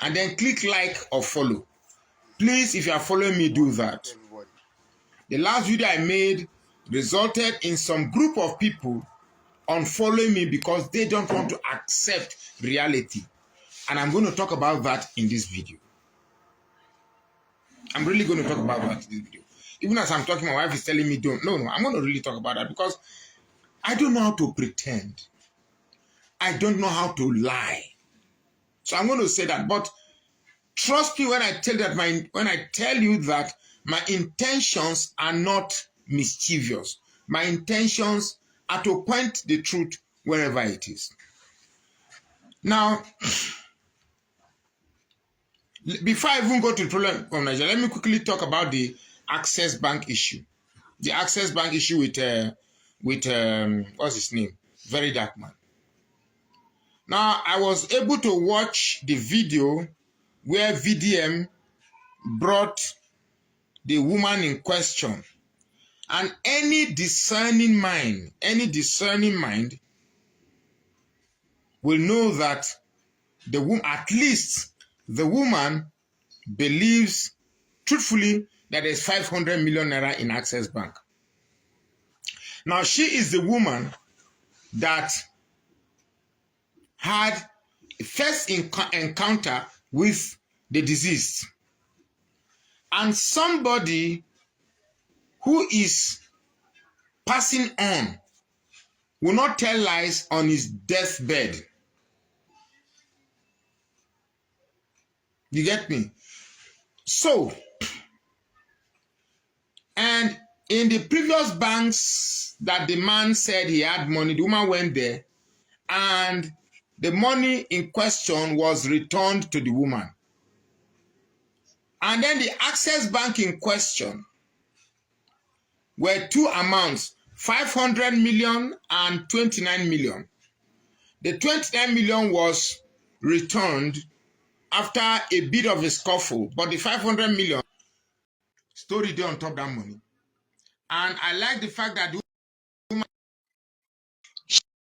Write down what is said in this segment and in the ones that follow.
and then click like or follow. Please, if you are following me, do that. The last video I made resulted in some group of people unfollowing me because they don't want to accept reality. And I'm going to talk about that in this video. I'm really going to talk about that in this video. Even as I'm talking, my wife is telling me don't. No, I'm going to really talk about that because I don't know how to pretend. I don't know how to lie. So I'm going to say that. But trust me when I tell you that my intentions are not mischievous. My intentions are to point the truth wherever it is. Now, before I even go to the problem from Nigeria, let me quickly talk about the Access Bank issue. The Access Bank issue with what's his name? Very Dark Man. Now, I was able to watch the video where VDM brought the woman in question. And any discerning mind will know that the woman, at least the woman, believes truthfully that there's 500 million naira in Access Bank. Now, she is the woman that had a first encounter with the deceased. And somebody who is passing on will not tell lies on his deathbed. You get me? So, and in the previous banks that the man said he had money, the woman went there and the money in question was returned to the woman. And then the Access Bank in question were two amounts, 500 million and 29 million. The 29 million was returned after a bit of a scuffle, but the 500 million story there on top of that money. And I like the fact that the woman,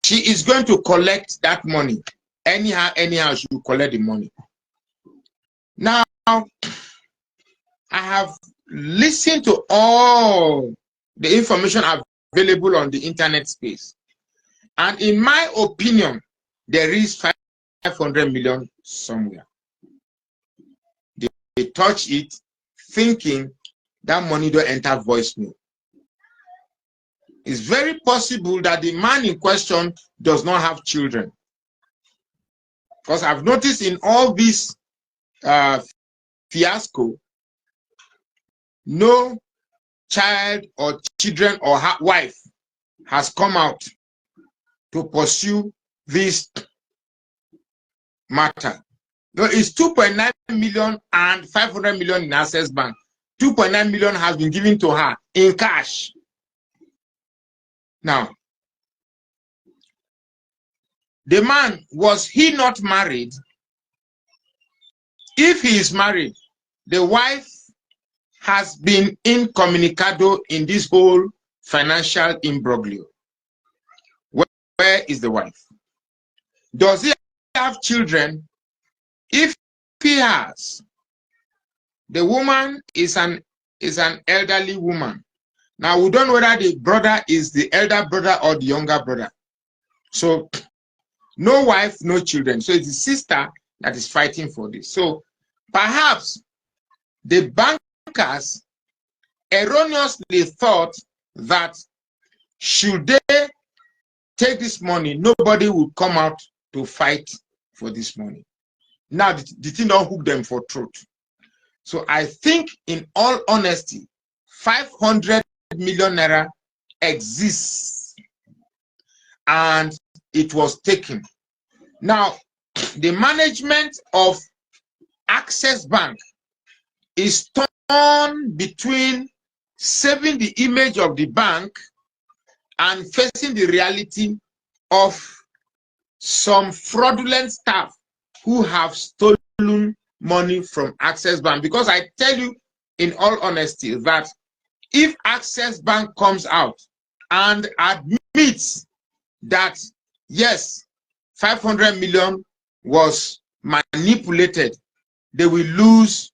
she is going to collect that money. Anyhow, she will collect the money. Now, I have listened to all the information available on the internet space. And in my opinion, there is 500 million somewhere. They touch it thinking that money don't enter voicemail. It's very possible that the man in question does not have children. Because I've noticed in all this fiasco, no child or children or wife has come out to pursue this matter. No, it's 2.9 million and 500 million in Access Bank. 2.9 million has been given to her in cash. Now, the man, was he not married? If he is married, the wife has been incommunicado in this whole financial imbroglio. Where is the wife? Does he have children? If he has, the woman is an elderly woman. Now, we don't know whether the brother is the elder brother or the younger brother. So, no wife, no children. So, it's the sister that is fighting for this. So, perhaps the bankers erroneously thought that should they take this money, nobody would come out to fight for this money. Now, the thing don't hook them for truth. So I think, in all honesty, 500 million naira exists and it was taken. Now, the management of Access Bank is torn between saving the image of the bank and facing the reality of some fraudulent staff who have stolen money from Access Bank. Because I tell you in all honesty that if Access Bank comes out and admits that yes, 500 million was manipulated, they will lose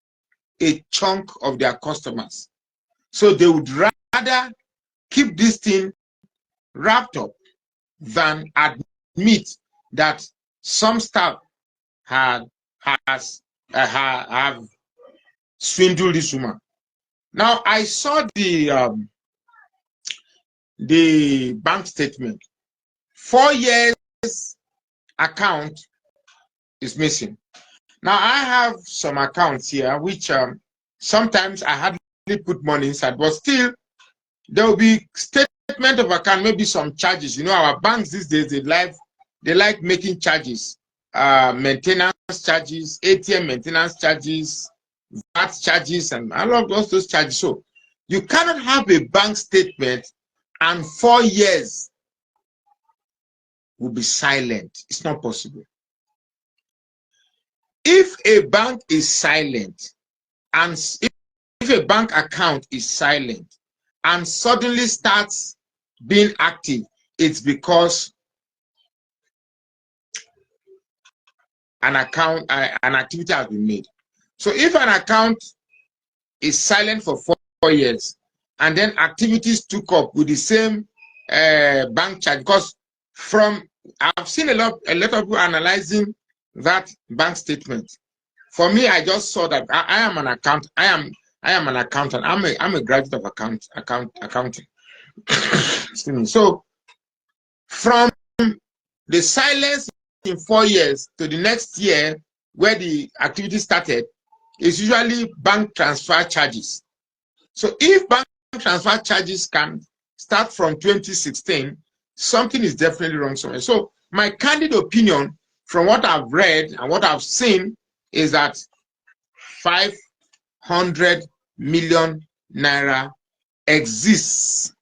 a chunk of their customers. So they would rather keep this thing wrapped up than admit that some staff have swindled this woman. Now, I saw the bank statement. 4 years account is missing. Now, I have some accounts here which sometimes I hardly put money inside, but still there will be statement of account, maybe some charges. You know, our banks these days, they like making charges, maintenance charges, ATM maintenance charges, VAT charges, and all of those charges. So you cannot have a bank statement and 4 years will be silent. It's not possible. If a bank is silent, and if a bank account is silent and suddenly starts being active, it's because an activity has been made. So if an account is silent for 4 years and then activities took up with the same bank charge, because I've seen a lot of people analyzing that bank statement. For me, I just saw that I am an accountant. I'm a graduate of accounting. Excuse me. So from the silence in 4 years to the next year where the activity started, is usually bank transfer charges. So if bank transfer charges can start from 2016, something is definitely wrong somewhere. So my candid opinion from what I've read and what I've seen is that 500 million naira exists,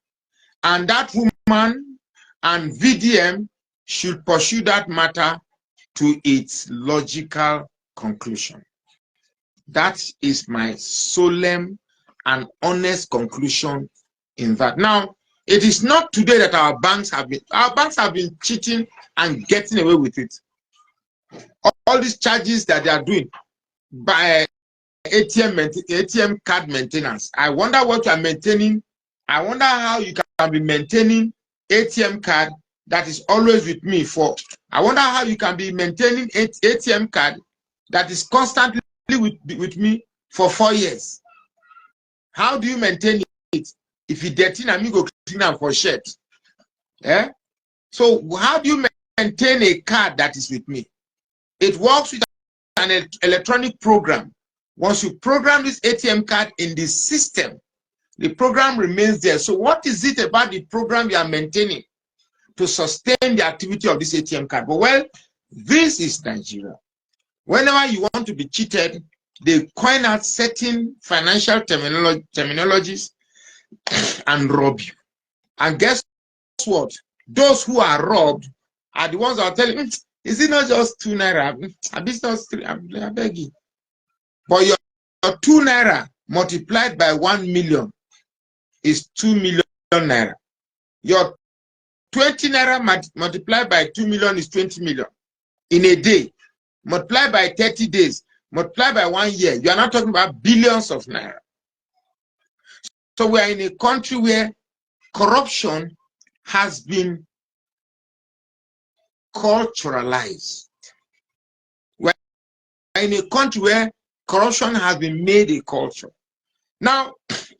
and that woman and VDM should pursue that matter to its logical conclusion. That is my solemn and honest conclusion in that. Now, it is not today that our banks have been cheating and getting away with it. All these charges that they are doing by ATM card maintenance. I wonder what you are maintaining. I wonder how you can be maintaining ATM card that is always with me for. I wonder how you can be maintaining ATM card that is constantly with me for 4 years. How do you maintain it? If you dirty and me go clean am for shirt. Yeah? So how do you maintain a card that is with me? It works with an electronic program. Once you program this ATM card in the system, the program remains there. So what is it about the program you are maintaining to sustain the activity of this ATM card? But well, this is Nigeria. Whenever you want to be cheated, they coin out certain financial terminologies and rob you. And guess what? Those who are robbed are the ones that are telling, is it not just 2 naira? It's not 3, I beg you. But your 2 naira multiplied by 1 million is 2 million naira. Your 20 naira multiplied by 2 million is 20 million in a day. Multiplied by 30 days, multiplied by 1 year, you are not talking about billions of naira. So we are in a country where corruption has been culturalized. We are in a country where corruption has been made a culture. Now,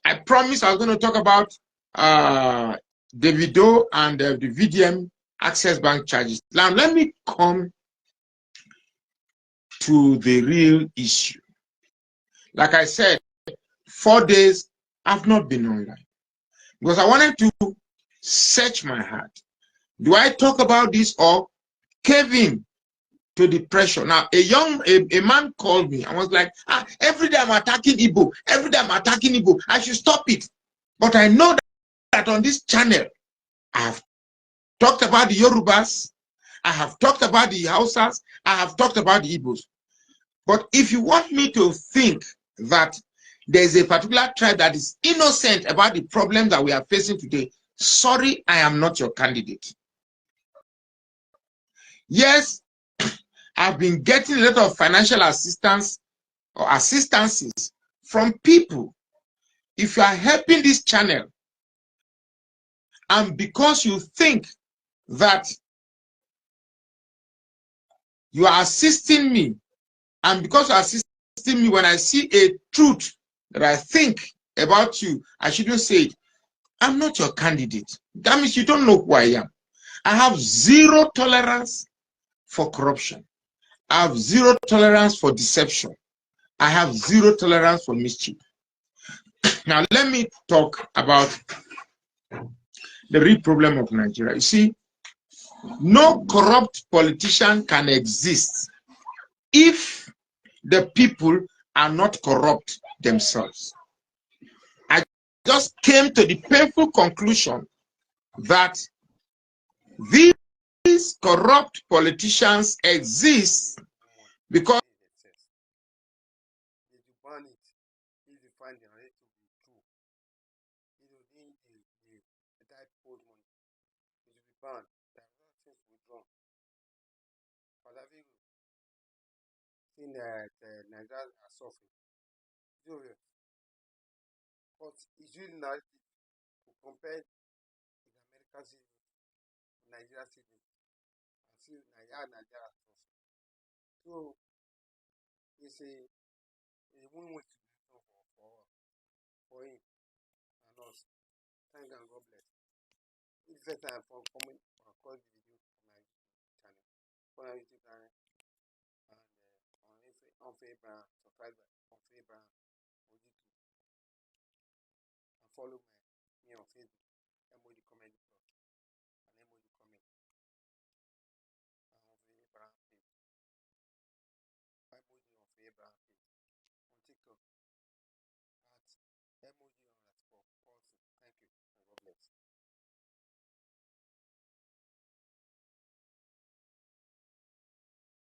I promised I was going to talk about davido and the VDM access bank charges. Now, let me come to the real issue. Like I said, 4 days I've not been online because I wanted to search my heart. Do I talk about this or cave in to the pressure? Now, a man called me and was like, every day I'm attacking Igbo, every day I'm attacking Igbo, I should stop it. But I know that on this channel, I have talked about the Yorubas, I have talked about the Hausas, I have talked about the Igbos. But if you want me to think that there's a particular tribe that is innocent about the problem that we are facing today, sorry, I am not your candidate. Yes, I've been getting a lot of financial assistance or assistances from people. If you are helping this channel, and because you think that you are assisting me, and because you are assisting me, when I see a truth that I think about you, I shouldn't say it. I'm not your candidate. That means you don't know who I am. I have zero tolerance for corruption. I have zero tolerance for deception. I have zero tolerance for mischief. Now, let me talk about the real problem of Nigeria. You see, no corrupt politician can exist if the people are not corrupt themselves. I just came to the painful conclusion that these corrupt politicians exist because Nigeria are suffering. But it's really not to compare with American citizens, Nigeria citizens, and see Nigeria suffering. So it's a win-win situation for him and us. Thank God, God bless. It's the first time for coming across the video from my YouTube channel. For my YouTube channel and on Facebook, subscribe on Facebook on YouTube and follow me on Facebook. Emoji comment blog and emoji comment and on Facebook page. Emoji on Facebook page. On TikTok at emoji_person. Thank you.